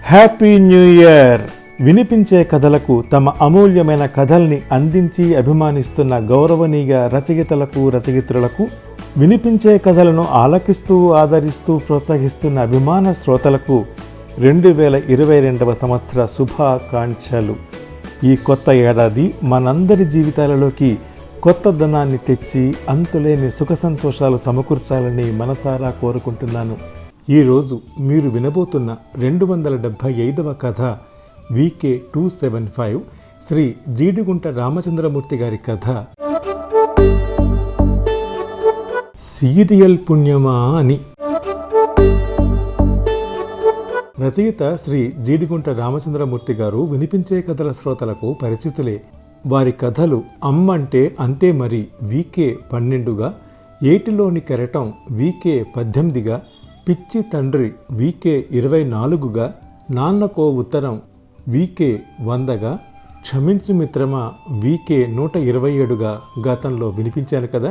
Happy new year. వినిపించే కథలకు తమ అమూల్యమైన కథల్ని అందించి అభిమానిస్తున్న గౌరవనీయ రచయితలకు రచయిత్రులకు, వినిపించే కథలను ఆలకిస్తూ ఆదరిస్తూ ప్రోత్సహిస్తున్న అభిమాన శ్రోతలకు 2022వ సంవత్సర శుభాకాంక్షలు. ఈ కొత్త ఏడాది మనందరి జీవితాలలోకి కొత్త ధనాన్ని తెచ్చి అంతులేని సుఖ సంతోషాలు సమకూర్చాలని మనసారా కోరుకుంటున్నాను. ఈరోజు మీరు వినబోతున్న 275వ కథ VK 275 శ్రీ జీడిగుంట రామచంద్రమూర్తి గారి కథ సీరియల్ పుణ్యమా అని. రచయిత శ్రీ జీడిగుంట రామచంద్రమూర్తి గారు వినిపించే కథల శ్రోతలకు పరిచితులే. వారి కథలు అమ్మంటే అంతే మరి VK 12గా, ఏటిలోని కెరటం VK 18గా, పిచ్చి తండ్రి VK 24గా, నాన్నకో ఉత్తరం VK 100గా, క్షమించు మిత్రమా VK 127గా గతంలో వినిపించాను కదా.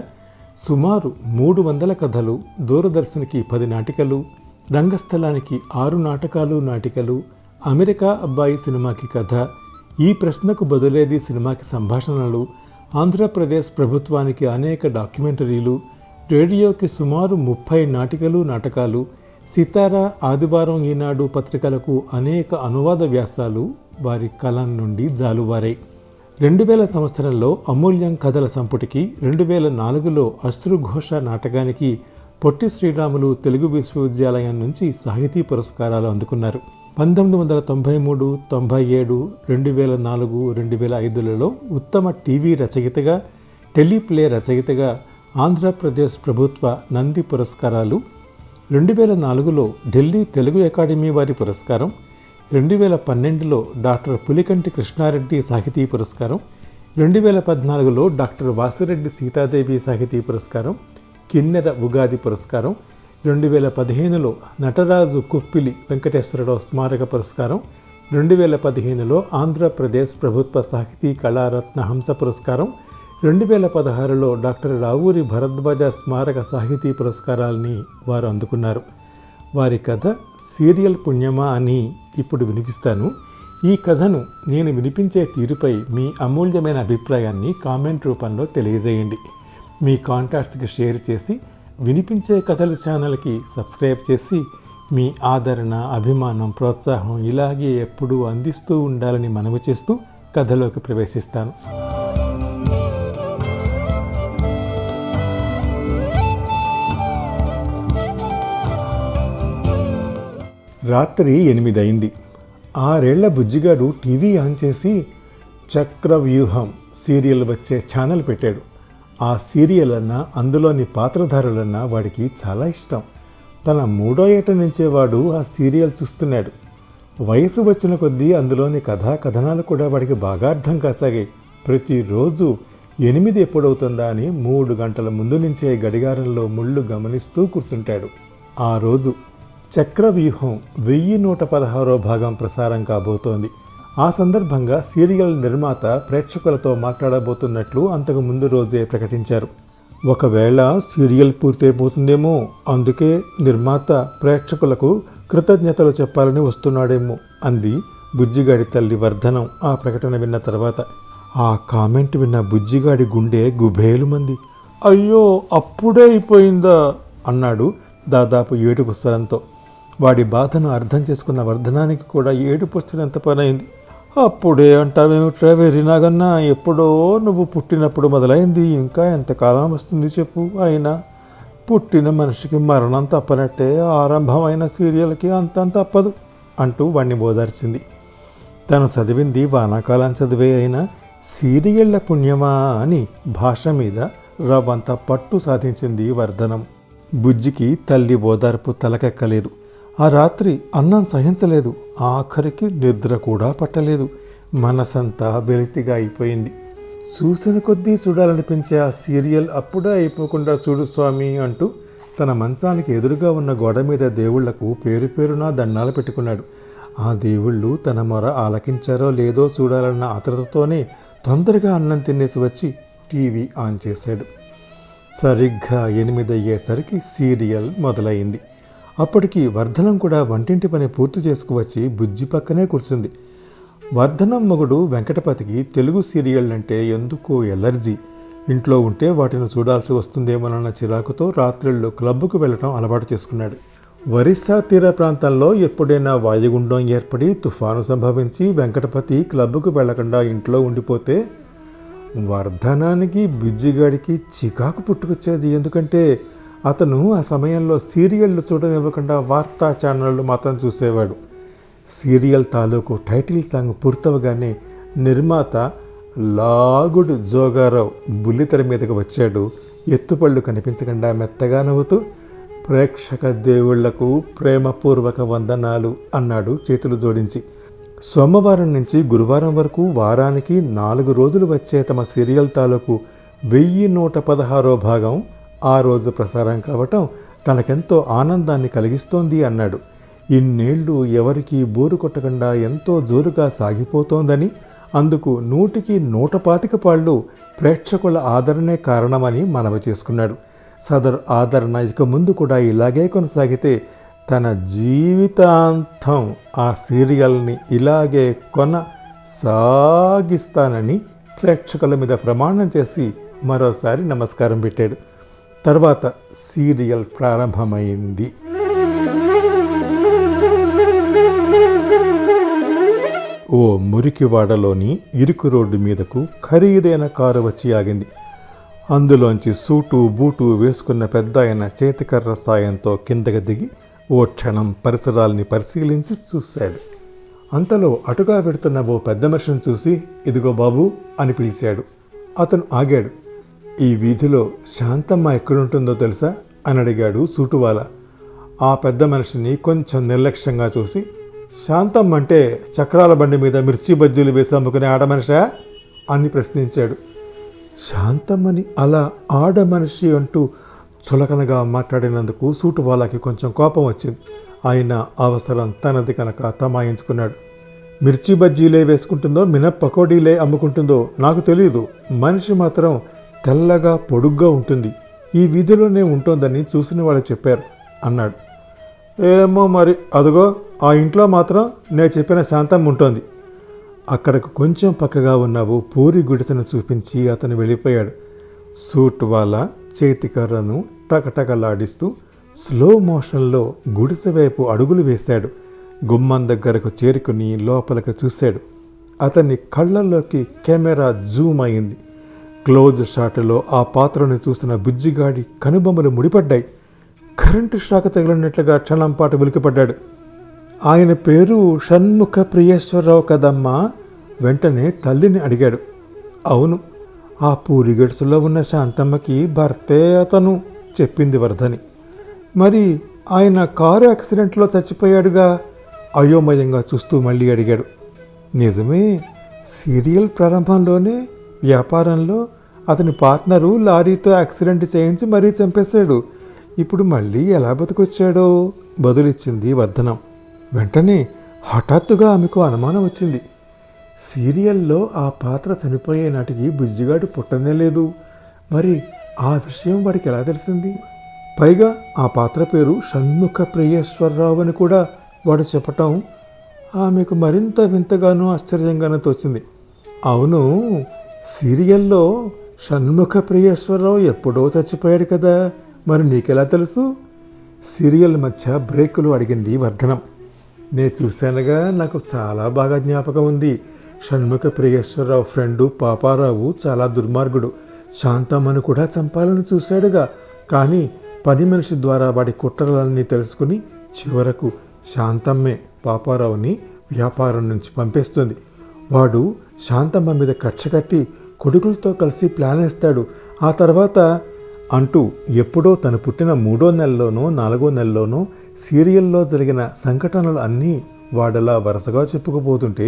సుమారు 300 కథలు, దూరదర్శన్కి 10 నాటికలు, రంగస్థలానికి 6 నాటికలు, అమెరికా అబ్బాయి సినిమాకి కథ, ఈ ప్రశ్నకు బదులేది సినిమాకి సంభాషణలు, ఆంధ్రప్రదేశ్ ప్రభుత్వానికి అనేక డాక్యుమెంటరీలు, రేడియోకి సుమారు 30 నాటకాలు, సితారా, ఆదివారం, ఈనాడు పత్రికలకు అనేక అనువాద వ్యాసాలు వారి కలం నుండి జాలువారాయి. 2000 సంవత్సరంలో అమూల్యం కథల సంపుటికి, 2004లో అశ్రుఘోష నాటకానికి పొట్టి శ్రీరాములు తెలుగు విశ్వవిద్యాలయం నుంచి సాహితీ పురస్కారాలు అందుకున్నారు. 1993, 97, 2004, 2005లలో ఉత్తమ టీవీ రచయితగా, టెలిప్లే రచయితగా ఆంధ్రప్రదేశ్ ప్రభుత్వ నంది పురస్కారాలు, 2004లో ఢిల్లీ తెలుగు అకాడమీ వారి పురస్కారం, 2012లో డాక్టర్ పులికంటి కృష్ణారెడ్డి సాహితీ పురస్కారం, 2014లో డాక్టర్ వాసిరెడ్డి సీతాదేవి సాహితీ పురస్కారం, కిన్నెర ఉగాది పురస్కారం, 2015లో నటరాజు కుప్పిలి వెంకటేశ్వరరావు స్మారక పురస్కారం, 2015లో ఆంధ్రప్రదేశ్ ప్రభుత్వ సాహితీ కళారత్న హంస పురస్కారం, 2016లో డాక్టర్ రావూరి భరద్వాజ స్మారక సాహితీ పురస్కారాలని వారు అందుకున్నారు. వారి కథ సీరియల్ పుణ్యమా అని ఇప్పుడు వినిపిస్తాను. ఈ కథను నేను వినిపించే తీరుపై మీ అమూల్యమైన అభిప్రాయాన్ని కామెంట్ రూపంలో తెలియజేయండి. మీ కాంటాక్ట్స్కి షేర్ చేసి, వినిపించే కథల ఛానల్కి సబ్స్క్రైబ్ చేసి, మీ ఆదరణ, అభిమానం, ప్రోత్సాహం ఇలాగే ఎప్పుడూ అందిస్తూ ఉండాలని మనవి చేస్తూ కథలోకి ప్రవేశిస్తాను. రాత్రి 8 అయింది. 6 ఏళ్ల బుజ్జిగాడు టీవీ ఆన్ చేసి చక్రవ్యూహం సీరియల్ వచ్చే ఛానల్ పెట్టాడు. ఆ సీరియల్ అన్నా, అందులోని పాత్రధారులన్నా వాడికి చాలా ఇష్టం. తన 3వ ఏట నుంచే వాడు ఆ సీరియల్ చూస్తున్నాడు. వయసు వచ్చిన కొద్దీ అందులోని కథనాలు కూడా వాడికి బాగా అర్థం కాసాగాయి. ప్రతిరోజు 8 ఎప్పుడవుతుందా అని 3 గంటల ముందు నుంచే గడియారంలో ముళ్ళు గమనిస్తూ కూర్చుంటాడు. ఆ రోజు చక్రవ్యూహం 1116వ భాగం ప్రసారం కాబోతోంది. ఆ సందర్భంగా సీరియల్ నిర్మాత ప్రేక్షకులతో మాట్లాడబోతున్నట్లు అంతకు ముందు రోజే ప్రకటించారు. ఒకవేళ సీరియల్ పూర్తయిపోతుందేమో, అందుకే నిర్మాత ప్రేక్షకులకు కృతజ్ఞతలు చెప్పాలని వస్తున్నాడేమో అంది బుజ్జిగాడి తల్లి వర్ధనం ఆ ప్రకటన విన్న తర్వాత. ఆ కామెంట్ విన్న బుజ్జిగాడి గుండె గుబేలుమంది. అయ్యో, అప్పుడే అయిపోయిందా అన్నాడు దాదాపు ఏడుపు స్వరంతో. వాడి బాధను అర్థం చేసుకున్న వర్ధనానికి కూడా ఏడుపు వచ్చినంత పనైంది. అప్పుడే అంటావేమిట్రా వెర్రినాగన్నా, ఎప్పుడో నువ్వు పుట్టినప్పుడు మొదలైంది, ఇంకా ఎంతకాలం వస్తుంది చెప్పు. అయినా పుట్టిన మనిషికి మరణం తప్పనట్టే ఆరంభమైన సీరియల్కి అంతం తప్పదు అంటూ వాణ్ణి బోదార్చింది. తను చదివింది వానాకాలం చదివే అయినా సీరియళ్ల పుణ్యమా అని భాష మీద రవ్వంత పట్టు సాధించింది వర్ధనం. బుజ్జికి తల్లి ఓదార్పు తలకెక్కలేదు. ఆ రాత్రి అన్నం సహించలేదు. ఆఖరికి నిద్ర కూడా పట్టలేదు. మనసంతా వెలితిగా అయిపోయింది. చూసిన కొద్దీ చూడాలనిపించే ఆ సీరియల్ అప్పుడే అయిపోకుండా చూడు స్వామి అంటూ తన మంచానికి ఎదురుగా ఉన్న గోడ మీద దేవుళ్లకు పేరునా దండాలు పెట్టుకున్నాడు. ఆ దేవుళ్ళు తన మొర ఆలకించారో లేదో చూడాలన్న ఆతృతతోనే తొందరగా అన్నం తినేసి వచ్చి టీవీ ఆన్ చేశాడు. సరిగ్గా 8 అయ్యేసరికి సీరియల్ మొదలైంది. అప్పటికి వర్ధనం కూడా వంటింటి పని పూర్తి చేసుకువచ్చి బుజ్జి పక్కనే కూర్చుంది. వర్ధనం మొగుడు వెంకటపతికి తెలుగు సీరియల్ అంటే ఎందుకో ఎలర్జీ. ఇంట్లో ఉంటే వాటిని చూడాల్సి వస్తుందేమోనన్న చిరాకుతో రాత్రిళ్ళు క్లబ్కు వెళ్ళటం అలవాటు చేసుకున్నాడు. ఒరిస్సా తీర ప్రాంతంలో ఎప్పుడైనా వాయుగుండం ఏర్పడి తుఫాను సంభవించి వెంకటపతి క్లబ్కు వెళ్లకుండా ఇంట్లో ఉండిపోతే వర్ధనానికి బుజ్జిగాడికి చికాకు పుట్టుకొచ్చేది. ఎందుకంటే అతను ఆ సమయంలో సీరియళ్ళు చూడనివ్వకుండా వార్తా ఛానళ్ళు మాత్రం చూసేవాడు. సీరియల్ తాలూకు టైటిల్ సాంగ్ పూర్తవగానే నిర్మాత లాగుడు జోగారావు బుల్లితెర మీదకి వచ్చాడు. ఎత్తుపళ్ళు కనిపించకుండా మెత్తగా నవ్వుతూ, ప్రేక్షక దేవుళ్లకు ప్రేమపూర్వక వందనాలు అన్నాడు చేతులు జోడించి. సోమవారం నుంచి గురువారం వరకు వారానికి 4 రోజులు వచ్చే తమ సీరియల్ తాలూకు 1116వ భాగం ఆ రోజు ప్రసారం కావటం తనకెంతో ఆనందాన్ని కలిగిస్తోంది అన్నాడు. ఇన్నేళ్లు ఎవరికీ బోరు కొట్టకుండా ఎంతో జోరుగా సాగిపోతోందని, అందుకు 100కి 125 పాళ్ళు ప్రేక్షకుల ఆదరణే కారణమని మనవి చేసుకున్నాడు. సదరు ఆదరణ ఇక ముందు కూడా ఇలాగే కొనసాగితే తన జీవితాంతం ఆ సీరియల్ని ఇలాగే కొనసాగిస్తానని ప్రేక్షకుల మీద ప్రమాణం చేసి మరోసారి నమస్కారం పెట్టాడు. తర్వాత సీరియల్ ప్రారంభమైంది. ఓ మురికివాడలోని ఇరుకు రోడ్డు మీదకు ఖరీదైన కారు వచ్చి ఆగింది. అందులోంచి సూటు బూటు వేసుకున్న పెద్ద ఆయన చేతికర్ర సాయంతో కిందకి దిగి ఓ క్షణం పరిసరాల్ని పరిశీలించి చూశాడు. అంతలో అటుగా పెడుతున్న ఓ పెద్ద మనిషిని చూసి, ఇదిగో బాబు అని పిలిచాడు. అతను ఆగాడు. ఈ వీధిలో శాంతమ్మ ఎక్కడుంటుందో తెలుసా అని అడిగాడు సూటువాల. ఆ పెద్ద మనిషిని కొంచెం నిర్లక్ష్యంగా చూసి, శాంతమ్మ అంటే చక్రాల బండి మీద మిర్చి బజ్జీలు వేసి అమ్ముకునే ఆడమనిషా అని ప్రశ్నించాడు. శాంతమ్మని అలా ఆడమనిషి అంటూ చులకనగా మాట్లాడినందుకు సూటువాలాకి కొంచెం కోపం వచ్చింది. ఆయన అవసరం తనది కనుక తమాయించుకున్నాడు. మిర్చి బజ్జీలే వేసుకుంటుందో మినప్ పకోడీలే అమ్ముకుంటుందో నాకు తెలియదు, మనిషి మాత్రం తెల్లగా పొడుగ్గా ఉంటుంది, ఈ వీధిలోనే ఉంటుందని చూసిన వాళ్ళు చెప్పారు అన్నాడు. ఏమో మరి, అదిగో ఆ ఇంట్లో మాత్రం నేను చెప్పిన శాంతం ఉంటుంది. అక్కడకు కొంచెం పక్కగా ఉన్నావు పూరి గుడిసెను చూపించి అతను వెళ్ళిపోయాడు. సూట్ వాళ్ళ చేతికర్రను టకటకలాడిస్తూ స్లో మోషన్లో గుడిసె వైపు అడుగులు వేశాడు. గుమ్మం దగ్గరకు చేరుకుని లోపలికి చూశాడు. అతని కళ్ళల్లోకి కెమెరా జూమ్ అయింది. క్లోజ్ షాట్లో ఆ పాత్రను చూసిన బుజ్జిగాడి కనుబొమ్మలు ముడిపడ్డాయి. కరెంటు షాక్ తగిలినట్లుగా క్షణం పాటు ఉలికిపడ్డాడు. ఆయన పేరు షణ్ముఖ ప్రియేశ్వరరావు కదమ్మా? వెంటనే తల్లిని అడిగాడు. అవును, ఆ పూరిగడుసులో ఉన్న శాంతమ్మకి భర్తే అతను, చెప్పింది వర్ధని. మరి ఆయన కారు యాక్సిడెంట్లో చచ్చిపోయాడుగా? అయోమయంగా చూస్తూ మళ్ళీ అడిగాడు. నిజమే, సీరియల్ ప్రారంభంలోనే వ్యాపారంలో అతని పార్ట్నరు లారీతో యాక్సిడెంట్ చేయించి మరీ చంపేశాడు. ఇప్పుడు మళ్ళీ ఎలా బతికొచ్చాడో బదులిచ్చింది వర్ధనం. వెంటనే హఠాత్తుగా ఆమెకు అనుమానం వచ్చింది. సీరియల్లో ఆ పాత్ర చనిపోయే నాటికి బుజ్జిగాడు పుట్టనే లేదు. మరి ఆ విషయం వాడికి ఎలా తెలిసింది? పైగా ఆ పాత్ర పేరు షణ్ముఖ ప్రియేశ్వరరావు అని కూడా వాడు చెప్పటం ఆమెకు మరింత వింతగానూ ఆశ్చర్యంగానూ తోచింది. అవును, సీరియల్లో షణ్ముఖ ప్రియేశ్వరరావు ఎప్పుడో చచ్చిపోయాడు కదా, మరి నీకెలా తెలుసు? సీరియల్ మధ్య బ్రేకులు అడిగింది వర్ధనం. నేను చూశానుగా, నాకు చాలా బాగా జ్ఞాపకం ఉంది. షణ్ముఖ ప్రియేశ్వరరావు ఫ్రెండు పాపారావు చాలా దుర్మార్గుడు. శాంతమ్మను కూడా చంపాలని చూశాడుగా. కానీ పని మనిషి ద్వారా వాడి కుట్రలన్నీ తెలుసుకుని చివరకు శాంతమ్మే పాపారావుని వ్యాపారం నుంచి పంపేస్తుంది. వాడు శాంతమ్మ మీద కక్ష కట్టి కొడుకులతో కలిసి ప్లాన్ వేస్తాడు. ఆ తర్వాత అంటూ ఎప్పుడో తను పుట్టిన 3వ నెలలోనో 4వ నెలలోనో సీరియల్లో జరిగిన సంఘటనలు అన్నీ వాడలా వరుసగా చెప్పుకుపోతుంటే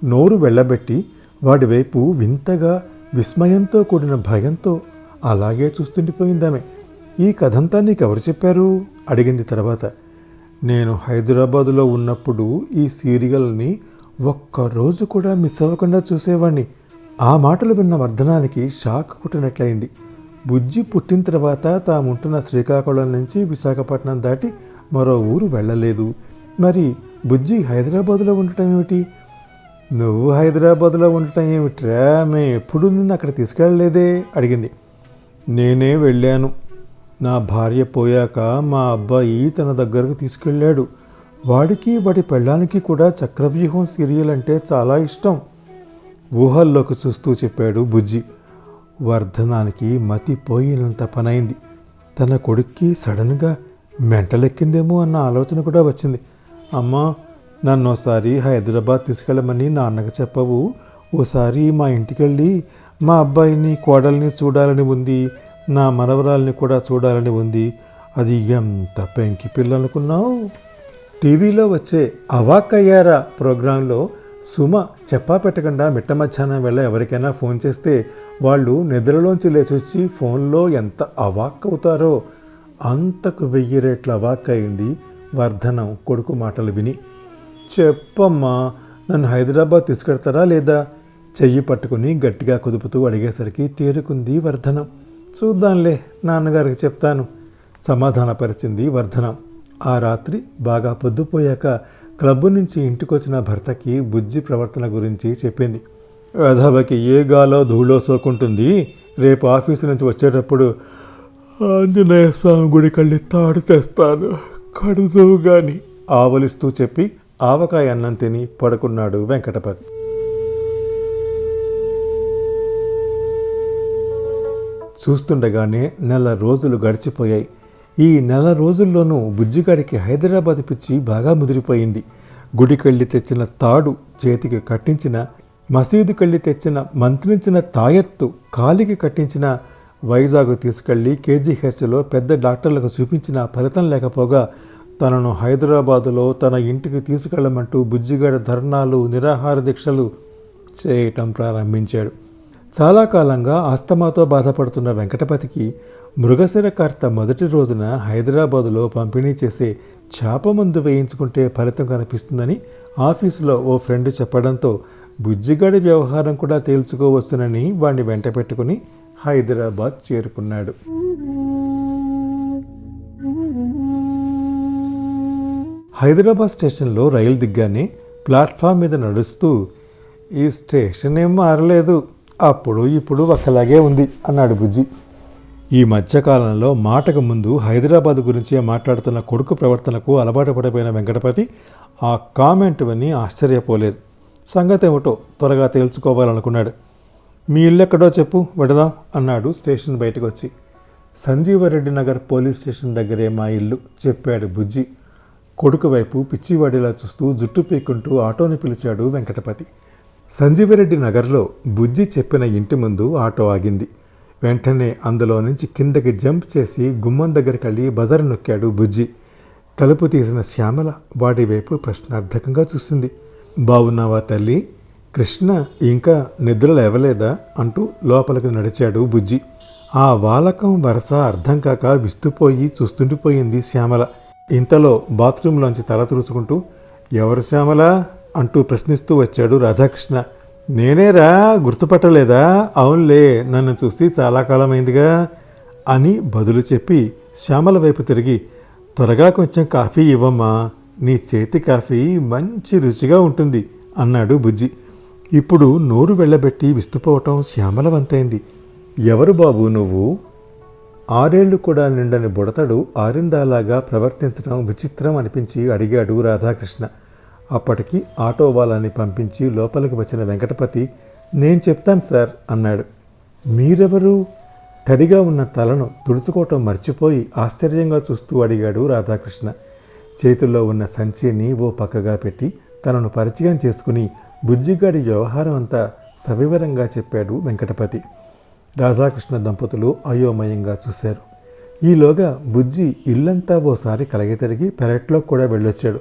నోరు వెళ్ళబెట్టి వాడి వైపు వింతగా విస్మయంతో కూడిన భయంతో అలాగే చూస్తుండిపోయిందామె. ఈ కథంతా నీకెవరు చెప్పారు అడిగింది తర్వాత. నేను హైదరాబాదులో ఉన్నప్పుడు ఈ సీరియల్ని ఒక్కరోజు కూడా మిస్ అవ్వకుండా చూసేవాడిని. ఆ మాటలు విన్న వర్ధనానికి షాక్ కుట్టినట్లయింది. బుజ్జి పుట్టిన తర్వాత తాముంటున్న శ్రీకాకుళం నుంచి విశాఖపట్నం దాటి మరో ఊరు వెళ్ళలేదు. మరి బుజ్జి హైదరాబాదులో ఉండటం ఏమిటి? నువ్వు హైదరాబాదులో ఉండటం ఏమిట్రా, మేము ఎప్పుడు నిన్ను అక్కడ తీసుకెళ్ళలేదే అడిగింది. నేనే వెళ్ళాను. నా భార్య పోయాక మా అబ్బాయి తన దగ్గరకు తీసుకెళ్ళాడు. వాడికి వాడి పెళ్ళానికి కూడా చక్రవ్యూహం సీరియల్ అంటే చాలా ఇష్టం. ఊహల్లోకి చూస్తూ చెప్పాడు బుజ్జి. వర్ధనానికి మతిపోయినంత పనైంది. తన కొడుక్కి సడన్గా మెంటలెక్కిందేమో అన్న ఆలోచన కూడా వచ్చింది. అమ్మా, నన్ను ఓసారి హైదరాబాద్ తీసుకెళ్ళమని నాన్నకు చెప్పవు? ఓసారి మా ఇంటికెళ్ళి మా అబ్బాయిని కోడల్ని చూడాలని ఉంది, నా మనవరాల్ని కూడా చూడాలని ఉంది. అది ఎంత పెంకి పిల్లనుకున్నావు? టీవీలో వచ్చే అవాక్కయ్యారా ప్రోగ్రాంలో సుమ చెప్పా పెట్టకుండా మిట్ట మధ్యాహ్నం వేళ ఎవరికైనా ఫోన్ చేస్తే వాళ్ళు నిద్రలోంచి లేచొచ్చి ఫోన్లో ఎంత అవాక్కవుతారో అంతకు 1000 రెట్ల అవాక్కయింది వర్ధనం కొడుకు మాటలు విని. చెప్పమ్మా, నన్ను హైదరాబాద్ తీసుకెడతారా లేదా? చెయ్యి పట్టుకుని గట్టిగా కుదుపుతూ అడిగేసరికి తేరుకుంది వర్ధనం. చూద్దాంలే, నాన్నగారికి చెప్తాను సమాధానపరిచింది వర్ధనం. ఆ రాత్రి బాగా పొద్దుపోయాక క్లబ్బు నుంచి ఇంటికొచ్చిన భర్తకి బుజ్జి ప్రవర్తన గురించి చెప్పింది. వెధవకి ఏ గాలో ధూళో సోకుంటుంది. రేపు ఆఫీసు నుంచి వచ్చేటప్పుడు ఆంజనేయ స్వామి గుడి కళ్ళి తాడు తెస్తాను, కడుదు గాని ఆవలిస్తూ చెప్పి ఆవకాయ అన్నం తిని పడుకున్నాడు వెంకటపతి. చూస్తుండగానే 1 రోజులు గడిచిపోయాయి. ఈ 1 రోజుల్లోనూ బుజ్జిగాడికి హైదరాబాద్ పిచ్చి బాగా ముదిరిపోయింది. గుడికెళ్ళి తెచ్చిన తాడు చేతికి కట్టించిన, మసీదుకెళ్ళి తెచ్చిన మంత్రించిన తాయెత్తు కాలికి కట్టించిన, వైజాగ్ తీసుకెళ్లి కేజీహెచ్లో పెద్ద డాక్టర్లకు చూపించిన ఫలితం లేకపోగా తనను హైదరాబాదులో తన ఇంటికి తీసుకెళ్లమంటూ బుజ్జిగాడి ధర్నాలు, నిరాహార దీక్షలు చేయటం ప్రారంభించాడు. చాలా కాలంగా ఆస్తమాతో బాధపడుతున్న వెంకటపతికి మృగశిర కార్త మొదటి రోజున హైదరాబాదులో పంపిణీ చేసే చేప మందు వేయించుకుంటే ఫలితం కనిపిస్తుందని ఆఫీసులో ఓ ఫ్రెండ్ చెప్పడంతో బుజ్జిగాడి వ్యవహారం కూడా తేల్చుకోవచ్చునని వాణ్ణి వెంట పెట్టుకుని హైదరాబాద్ చేరుకున్నాడు. హైదరాబాద్ స్టేషన్లో రైలు దిగ్గానే ప్లాట్ఫామ్ మీద నడుస్తూ, ఈ స్టేషన్ ఏం మారలేదు, అప్పుడు ఇప్పుడు ఒకలాగే ఉంది అన్నాడు బుజ్జి. ఈ మధ్యకాలంలో మాటకు ముందు హైదరాబాద్ గురించే మాట్లాడుతున్న కొడుకు ప్రవర్తనకు అలవాటు పడిపోయిన వెంకటపతి ఆ కామెంట్ విని ఆశ్చర్యపోలేదు. సంగతి ఏమిటో త్వరగా తేల్చుకోవాలనుకున్నాడు. మీ ఇల్లెక్కడో చెప్పు, వెడదాం అన్నాడు స్టేషన్ బయటకు వచ్చి. సంజీవరెడ్డి నగర్ పోలీస్ స్టేషన్ దగ్గరే మా ఇల్లు చెప్పాడు బుజ్జి. కొడుకు వైపు పిచ్చివాడిలా చూస్తూ జుట్టు పీక్కుంటూ ఆటోని పిలిచాడు వెంకటపతి. సంజీవరెడ్డి నగర్లో బుజ్జి చెప్పిన ఇంటి ముందు ఆటో ఆగింది. వెంటనే అందులో నుంచి కిందకి జంప్ చేసి గుమ్మం దగ్గరికి వెళ్ళి బజారు నొక్కాడు బుజ్జి. తలుపు తీసిన శ్యామల వాడి వైపు ప్రశ్నార్థకంగా చూసింది. బావున్నావా తల్లి? కృష్ణ ఇంకా నిద్ర లేవలేదా అంటూ లోపలికి నడిచాడు బుజ్జి. ఆ వాలకం వరస అర్థం కాక విస్తుపోయి చూస్తుండిపోయింది శ్యామల. ఇంతలో బాత్రూంలోంచి తల తుడుచుకుంటూ, ఎవరు శ్యామల అంటూ ప్రశ్నిస్తూ వచ్చాడు రాధాకృష్ణ. నేనేరా, గుర్తుపట్టలేదా? అవునులే, నన్ను చూసి చాలా కాలమైందిగా అని బదులు చెప్పి శ్యామల వైపు తిరిగి, త్వరగా కొంచెం కాఫీ ఇవ్వమ్మా, నీ చేతి కాఫీ మంచి రుచిగా ఉంటుంది అన్నాడు బుజ్జి. ఇప్పుడు నోరు వెళ్ళబెట్టి విస్తుపోవటం శ్యామల వంతైంది. ఎవరు బాబు నువ్వు? 6 ఏళ్లు కూడా నిండని బుడతడు ఆరిందాలాగా ప్రవర్తించడం విచిత్రం అనిపించి అడిగాడు రాధాకృష్ణ. అప్పటికి ఆటో వాళ్ళని పంపించి లోపలికి వచ్చిన వెంకటపతి, నేను చెప్తాను సార్ అన్నాడు. మీరెవరు? తడిగా ఉన్న తలను తుడుచుకోవటం మర్చిపోయి ఆశ్చర్యంగా చూస్తూ అడిగాడు రాధాకృష్ణ. చేతుల్లో ఉన్న సంచిని ఓ పక్కగా పెట్టి తనను పరిచయం చేసుకుని బుజ్జిగాడి వ్యవహారం అంతా సవివరంగా చెప్పాడు వెంకటపతి. రాధాకృష్ణ దంపతులు అయోమయంగా చూశారు. ఈలోగా బుజ్జి ఇల్లంతా ఓసారి కలగి తిరిగి పెరట్లో కూడా వెళ్ళొచ్చాడు.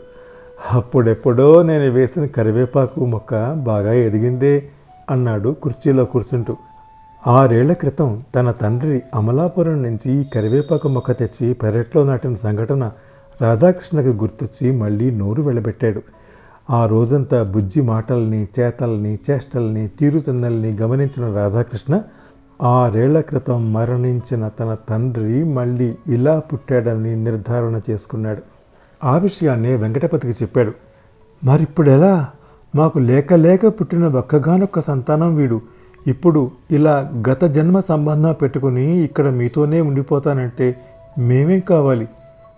అప్పుడెప్పుడో నేను వేసిన కరివేపాకు మొక్క బాగా ఎదిగిందే అన్నాడు కుర్చీలో కూర్చుంటూ. 6 ఏళ్ల క్రితం తన తండ్రి అమలాపురం నుంచి ఈ కరివేపాకు మొక్క తెచ్చి పెరట్లో నాటిన సంఘటన రాధాకృష్ణకు గుర్తొచ్చి మళ్ళీ నోరు వెళ్ళబెట్టాడు. ఆ రోజంతా బుజ్జి మాటల్ని, చేతల్ని, చేష్టల్ని, తీరుతెన్నల్ని గమనించిన రాధాకృష్ణ 6 ఏళ్ల క్రితం మరణించిన తన తండ్రి మళ్ళీ ఇలా పుట్టాడని నిర్ధారణ చేసుకున్నాడు. ఆ విషయాన్నే వెంకటపతికి చెప్పాడు. మరిప్పుడెలా? మాకు లేక లేక పుట్టిన ఒక్కగానొక్క సంతానం వీడు. ఇప్పుడు ఇలా గత జన్మ సంబంధం పెట్టుకుని ఇక్కడ మీతోనే ఉండిపోతానంటే మేమేం కావాలి?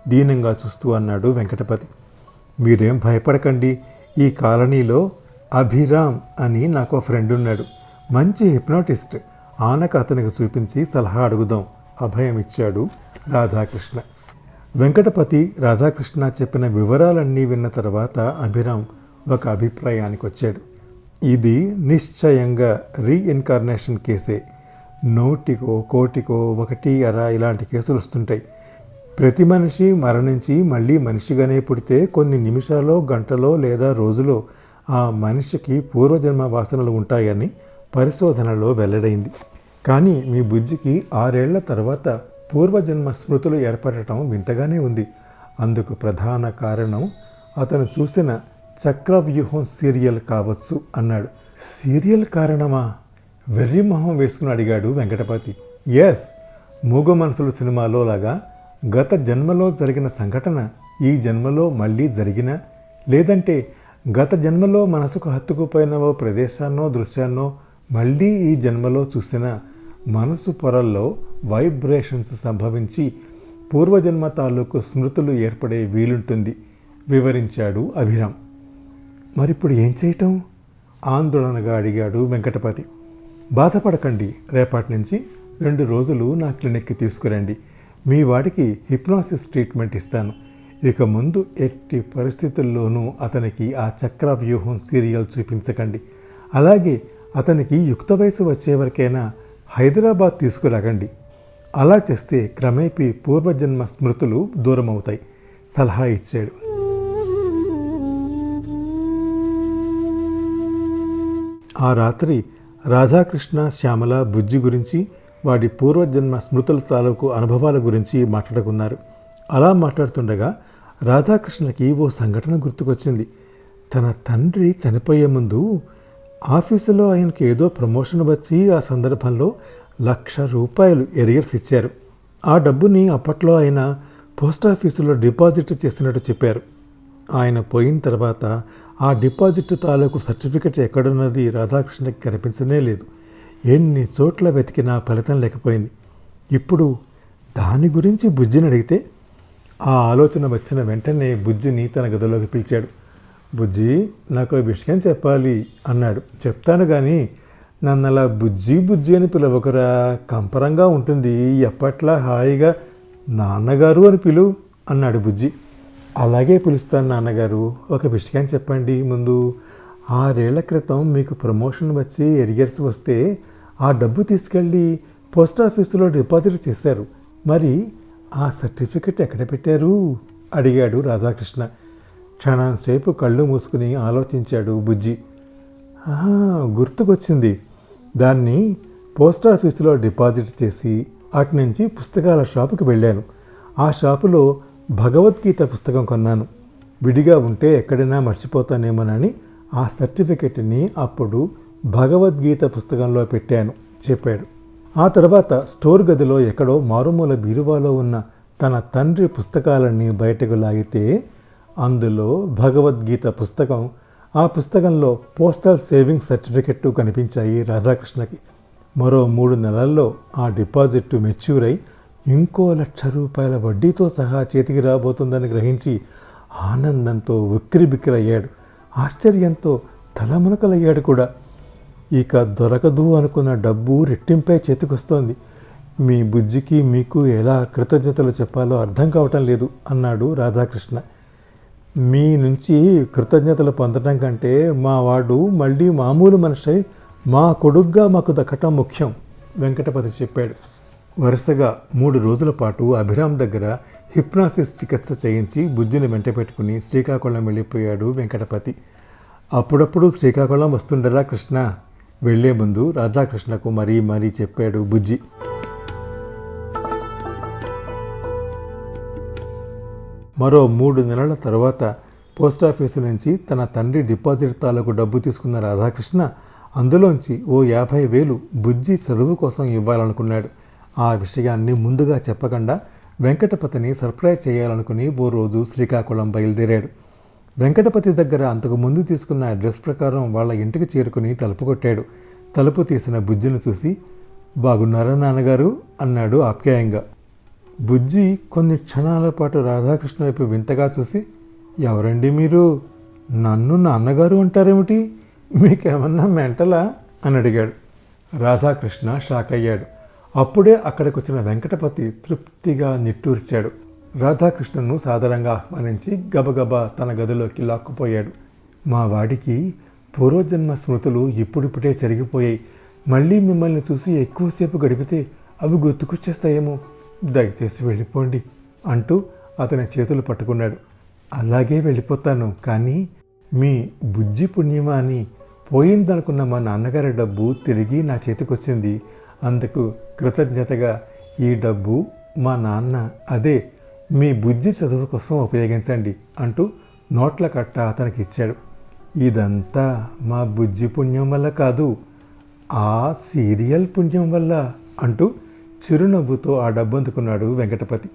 దీనంగా చూస్తూ అన్నాడు వెంకటపతి. మీరేం భయపడకండి. ఈ కాలనీలో అభిరామ్ అని నాకు ఫ్రెండ్ ఉన్నాడు. మంచి హిప్నోటిస్ట్. ఆనక అతనికి చూపించి సలహా అడుగుదాం అభయం ఇచ్చాడు రాధాకృష్ణ. వెంకటపతి రాధాకృష్ణ చెప్పిన వివరాలన్నీ విన్న తర్వాత అభిరామ్ ఒక అభిప్రాయానికి వచ్చాడు. ఇది నిశ్చయంగా రీఇన్కార్నేషన్ కేసే. 100కో 1,00,00,000కో 1 ఇలాంటి కేసులు వస్తుంటాయి. ప్రతి మనిషి మరణించి మళ్ళీ మనిషిగానే పుడితే కొన్ని నిమిషాల్లో, గంటలో లేదా రోజులో ఆ మనిషికి పూర్వజన్మ వాసనలు ఉంటాయని పరిశోధనలో వెల్లడైంది. కానీ మీ బుజ్జికి 6 ఏళ్ల తర్వాత పూర్వజన్మ స్మృతులు ఏర్పడటం వింతగానే ఉంది. అందుకు ప్రధాన కారణం అతను చూసిన చక్రవ్యూహం సీరియల్ కావచ్చు అన్నాడు. సీరియల్ కారణమా? వెర్రి మొహం వేసుకుని అడిగాడు వెంకటపతి. ఎస్, మూగ మనసులు సినిమాలో లాగా గత జన్మలో జరిగిన సంఘటన ఈ జన్మలో మళ్ళీ జరిగినా, లేదంటే గత జన్మలో మనసుకు హత్తుకుపోయిన ఓ ప్రదేశాన్నో దృశ్యాన్నో మళ్ళీ ఈ జన్మలో చూసిన మనసు పొరల్లో వైబ్రేషన్స్ సంభవించి పూర్వజన్మ తాలూకు స్మృతులు ఏర్పడే వీలుంటుంది వివరించాడు అభిరామ్. మరిప్పుడు ఏం చేయటం? ఆందోళనగా అడిగాడు వెంకటపతి. బాధపడకండి. రేపటి నుంచి 2 రోజులు నా క్లినిక్కి తీసుకురండి. మీ వాడికి హిప్నాసిస్ ట్రీట్మెంట్ ఇస్తాను. ఇక ముందు ఎట్టి పరిస్థితుల్లోనూ అతనికి ఆ చక్రవ్యూహం సీరియల్ చూపించకండి. అలాగే అతనికి యుక్త వయసు వచ్చేవరకైనా హైదరాబాద్ తీసుకురాకండి. అలా చేస్తే క్రమేపీ పూర్వజన్మ స్మృతులు దూరమవుతాయి సలహా ఇచ్చాడు. ఆ రాత్రి రాధాకృష్ణ, శ్యామల బుజ్జి గురించి, వాడి పూర్వజన్మ స్మృతుల తాలూకు అనుభవాల గురించి మాట్లాడుకున్నారు. అలా మాట్లాడుతుండగా రాధాకృష్ణకి ఓ సంఘటన గుర్తుకొచ్చింది. తన తండ్రి చనిపోయే ముందు ఆఫీసులో ఆయనకి ఏదో ప్రమోషన్ వచ్చి ఆ సందర్భంలో ₹1,00,000 ఎరియర్స్ ఇచ్చారు. ఆ డబ్బుని అప్పట్లో ఆయన పోస్టాఫీసులో డిపాజిట్ చేసినట్టు చెప్పారు. ఆయన పోయిన తర్వాత ఆ డిపాజిట్ తాలూకు సర్టిఫికెట్ ఎక్కడున్నది రాధాకృష్ణకి కనిపించనే లేదు. ఎన్ని చోట్ల వెతికినా ఫలితం లేకపోయింది. ఇప్పుడు దాని గురించి బుజ్జిని అడిగితే, ఆ ఆలోచన వచ్చిన వెంటనే బుజ్జిని తన గదిలోకి పిలిచాడు. బుజ్జి, నాకు విషయం చెప్పాలి అన్నాడు. చెప్తాను కానీ నన్ను అలా బుజ్జి బుజ్జి అని పిలవకురా, కంపరంగా ఉంటుంది. ఎప్పట్లా హాయిగా నాన్నగారు అని పిలువు అన్నాడు బుజ్జి. అలాగే పిలుస్తాను నాన్నగారు. ఒక విషయం చెప్పండి ముందు. 6 ఏళ్ల క్రితం మీకు ప్రమోషన్ వచ్చి ఎరియర్స్ వస్తే ఆ డబ్బు తీసుకెళ్ళి పోస్టాఫీసులో డిపాజిట్ చేశారు. మరి ఆ సర్టిఫికెట్ ఎక్కడ పెట్టారు అడిగాడు రాధాకృష్ణ. క్షణంసేపు కళ్ళు మూసుకుని ఆలోచించాడు బుజ్జి. గుర్తుకొచ్చింది. దాన్ని పోస్టాఫీసులో డిపాజిట్ చేసి అటునుంచి పుస్తకాల షాపుకి వెళ్ళాను. ఆ షాపులో భగవద్గీత పుస్తకం కొన్నాను. విడిగా ఉంటే ఎక్కడైనా మర్చిపోతానేమోనని ఆ సర్టిఫికెట్ని అప్పుడు భగవద్గీత పుస్తకంలో పెట్టాను చెప్పాడు. ఆ తర్వాత స్టోర్ గదిలో ఎక్కడో మారుమూల బీరువాలో ఉన్న తన తండ్రి పుస్తకాలన్నీ బయటకు లాగితే అందులో భగవద్గీత పుస్తకం, ఆ పుస్తకంలో పోస్టల్ సేవింగ్స్ సర్టిఫికెట్ కనిపించాయి రాధాకృష్ణకి. మరో 3 నెలల్లో ఆ డిపాజిట్ మెచ్యూర్ అయి ఇంకో ₹1,00,000 వడ్డీతో సహా చేతికి రాబోతుందని గ్రహించి ఆనందంతో ఉక్కిరిబిక్కిరయ్యాడు. ఆశ్చర్యంతో తలమునకలయ్యాడు కూడా. ఇక దొరకదు అనుకున్న డబ్బు రెట్టింపై చేతికొస్తోంది. మీ బుజ్జికి మీకు ఎలా కృతజ్ఞతలు చెప్పాలో అర్థం కావటం లేదు అన్నాడు రాధాకృష్ణ. మీ నుంచి కృతజ్ఞతలు పొందడం కంటే మా వాడు మళ్ళీ మామూలు మనిషి మా కొడుగ్గా మాకు దక్కటం ముఖ్యం వెంకటపతి చెప్పాడు. వరుసగా 3 రోజుల పాటు అభిరామ్ దగ్గర హిప్నాసిస్ చికిత్స చేయించి బుజ్జిని వెంట పెట్టుకుని శ్రీకాకుళం వెళ్ళిపోయాడు వెంకటపతి. అప్పుడప్పుడు శ్రీకాకుళం వస్తుండరా కృష్ణ, వెళ్లే ముందు రాధాకృష్ణకు మరీ చెప్పాడు బుజ్జి. మరో 3 నెలల తర్వాత పోస్టాఫీసు నుంచి తన తండ్రి డిపాజిట్ తాలూకు డబ్బు తీసుకున్న రాధాకృష్ణ అందులోంచి ఓ 50,000 బుజ్జి చదువు కోసం ఇవ్వాలనుకున్నాడు. ఆ విషయాన్ని ముందుగా చెప్పకుండా వెంకటపతిని సర్ప్రైజ్ చేయాలనుకుని ఓ రోజు శ్రీకాకుళం బయలుదేరాడు. వెంకటపతి దగ్గర అంతకు ముందు తీసుకున్న అడ్రస్ ప్రకారం వాళ్ళ ఇంటికి చేరుకుని తలుపు కొట్టాడు. తలుపు తీసిన బుజ్జిని చూసి, బాగున్నారా నాన్నగారు అన్నాడు ఆప్యాయంగా. బుజ్జి కొన్ని క్షణాల పాటు రాధాకృష్ణ వైపు వింతగా చూసి, ఎవరండి మీరు? నన్ను నాన్నగారు అంటారేమిటి? మీకేమన్నా మెంటలా అని అడిగాడు. రాధాకృష్ణ షాక్ అయ్యాడు. అప్పుడే అక్కడికి వచ్చిన వెంకటపతి తృప్తిగా నిట్టూర్చాడు. రాధాకృష్ణను సాదరంగా ఆహ్వానించి గబగబా తన గదిలోకి లాక్కుపోయాడు. మా వాడికి పూర్వజన్మ స్మృతులు ఇప్పుడిప్పుడే జరిగిపోయాయి. మళ్ళీ మిమ్మల్ని చూసి ఎక్కువసేపు గడిపితే అవి గుర్తుకొచ్చేస్తాయేమో. దయచేసి వెళ్ళిపోండి అంటూ అతని చేతులు పట్టుకున్నాడు. అలాగే వెళ్ళిపోతాను, కానీ మీ బుజ్జి పుణ్యమా అని పోయిందనుకున్న మా నాన్నగారి డబ్బు తిరిగి నా చేతికొచ్చింది. అందుకు కృతజ్ఞతగా ఈ డబ్బు మా నాన్న, అదే మీ బుజ్జి చదువు కోసం ఉపయోగించండి అంటూ నోట్ల కట్ట అతనికి ఇచ్చాడు. ఇదంతా మా బుజ్జి పుణ్యం వల్ల కాదు, ఆ సీరియల్ పుణ్యం వల్ల అంటూ చిరునవ్వుతో ఆ డబ్బు అందుకున్నాడు వెంకటపతి.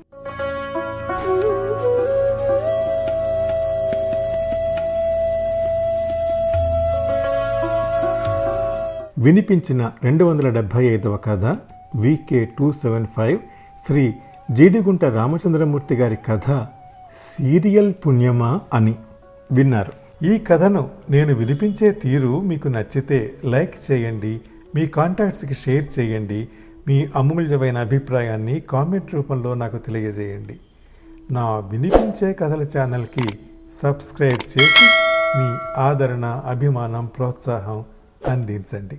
వినిపించిన 275వ కథ VK 275 శ్రీ జీడిగుంట రామచంద్రమూర్తి గారి కథ సీరియల్ పుణ్యమా అని విన్నారు. ఈ కథను నేను వినిపించే తీరు మీకు నచ్చితే లైక్ చేయండి, మీ కాంటాక్ట్స్కి షేర్ చేయండి, మీ అమూల్యమైన అభిప్రాయాన్ని కామెంట్ రూపంలో నాకు తెలియజేయండి. నా వినిపించే కథల ఛానల్కి సబ్స్క్రైబ్ చేసి మీ ఆదరణ, అభిమానం, ప్రోత్సాహం అందించండి.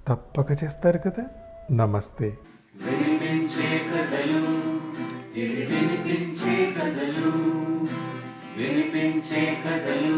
తప్పక చేస్తారు కదా. నమస్తే. వినిపించే కథలు, ఇవి వినిపించే కథలు, వినిపించే కథలు.